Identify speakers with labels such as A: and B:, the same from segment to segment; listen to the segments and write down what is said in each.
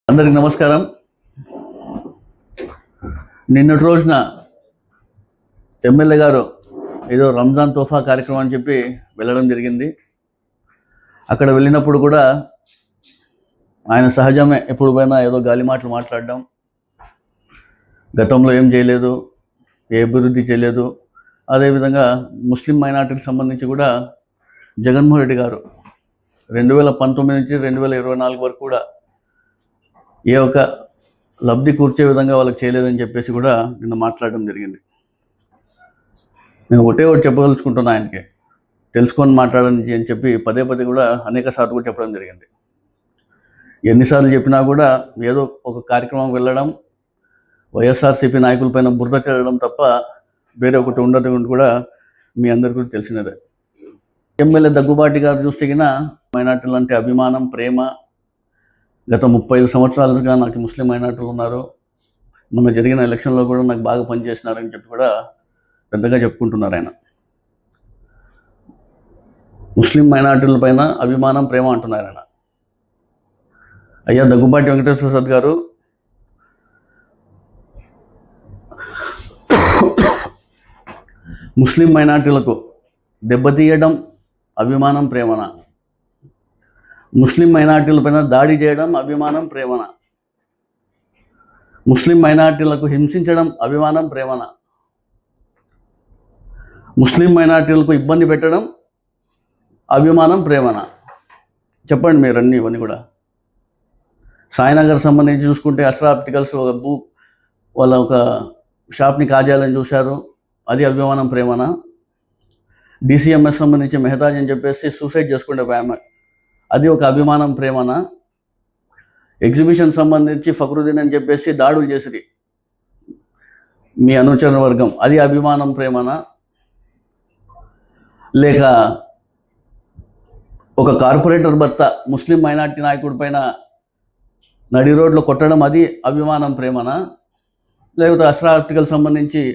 A: అందరికి నమస్కారం. నిన్నటి రోజున ఎమ్మెల్యే గారు ఏదో రంజాన్ తోఫా కార్యక్రమం అని చెప్పి వెళ్ళడం జరిగింది. అక్కడ వెళ్ళినప్పుడు కూడా ఆయన సహజమే, ఎప్పుడు పోయినా ఏదో గాలి మాటలు మాట్లాడడం, గతంలో ఏం చేయలేదు, ఏ అభివృద్ధి చేయలేదు. అదేవిధంగా ముస్లిం మైనార్టీకి సంబంధించి కూడా జగన్మోహన్ రెడ్డి గారు 2019 నుంచి 2024 వరకు కూడా ఏ ఒక లబ్ధి కూర్చే విధంగా వాళ్ళకి చేయలేదని చెప్పేసి కూడా నిన్న మాట్లాడడం జరిగింది. నేను ఒకటి చెప్పదలుచుకుంటున్నా, ఆయనకి తెలుసుకొని మాట్లాడని అని చెప్పి పదే కూడా అనేక సార్లు కూడా చెప్పడం జరిగింది. ఎన్నిసార్లు చెప్పినా కూడా ఏదో ఒక కార్యక్రమం వెళ్ళడం, వైఎస్ఆర్సీపీ నాయకులపైన బురద చల్లడం తప్ప వేరే ఒకటి ఉండదు కూడా మీ అందరికీ కూడా తెలిసినదే. ఎమ్మెల్యే దగ్గుబాటి గారు చూస్తే మైనార్టీలు అంటే అభిమానం, ప్రేమ. గత 35 సంవత్సరాలుగా నాకు ముస్లిం మైనార్టీలు ఉన్నారు, మొన్న జరిగిన ఎలక్షన్లో కూడా నాకు బాగా పనిచేసినారని చెప్పి కూడా పెద్దగా చెప్పుకుంటున్నారు ఆయన. ముస్లిం మైనార్టీల పైన అభిమానం, ప్రేమ అంటున్నారు ఆయన. అయ్యా దగ్గుబాటి వెంకటేశ్వర ప్రసాద్ గారు, ముస్లిం మైనార్టీలకు దెబ్బతీయడం అభిమానం, ప్రేమన? ముస్లిం మైనార్టీలపైన దాడి చేయడం అభిమానం, ప్రేమన? ముస్లిం మైనార్టీలకు హింసించడం అభిమానం, ప్రేమన? ముస్లిం మైనార్టీలకు ఇబ్బంది పెట్టడం అభిమానం, ప్రేమన? చెప్పండి మీరు అన్నీ. ఇవన్నీ కూడా సాయినగర్ సంబంధించి చూసుకుంటే అస్రా ఆప్టికల్స్ వాళ్ళ ఒక షాప్ని కాజేయాలని చూశారు, అది అభిమానం, ప్రేమన? డిసిఎంఎస్ సంబంధించి మెహతాజ్ అని చెప్పేసి సూసైడ్ చేసుకుంటే ఆమె, అది ఒక అభిమానం, ప్రేమన? ఎగ్జిబిషన్ సంబంధించి ఫక్రుద్దీన్ అని చెప్పేసి దాడులు చేసిరి మీ అనుచర వర్గం, అది అభిమానం, ప్రేమన? లేక ఒక కార్పొరేటర్ భర్త ముస్లిం మైనార్టీ నాయకుడి పైన నడి రోడ్లో కొట్టడం, అది అభిమానం, ప్రేమన? లేకపోతే అస్రా ఆర్టికల్ సంబంధించి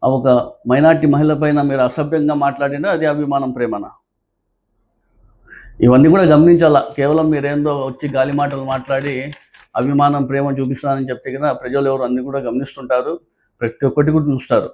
A: ఒక మైనార్టీ మహిళ పైన మీరు అసభ్యంగా మాట్లాడినా, అది అభిమానం, ప్రేమన? ఇవన్నీ కూడా గమనించాలా. కేవలం మీరేందో వచ్చి గాలి మాటలు మాట్లాడి అభిమానం, ప్రేమ చూపిస్తానని చెప్తే ప్రజలు ఎవరు అన్నీ కూడా గమనిస్తుంటారు, ప్రతి ఒక్కటి కూడా చూస్తారు.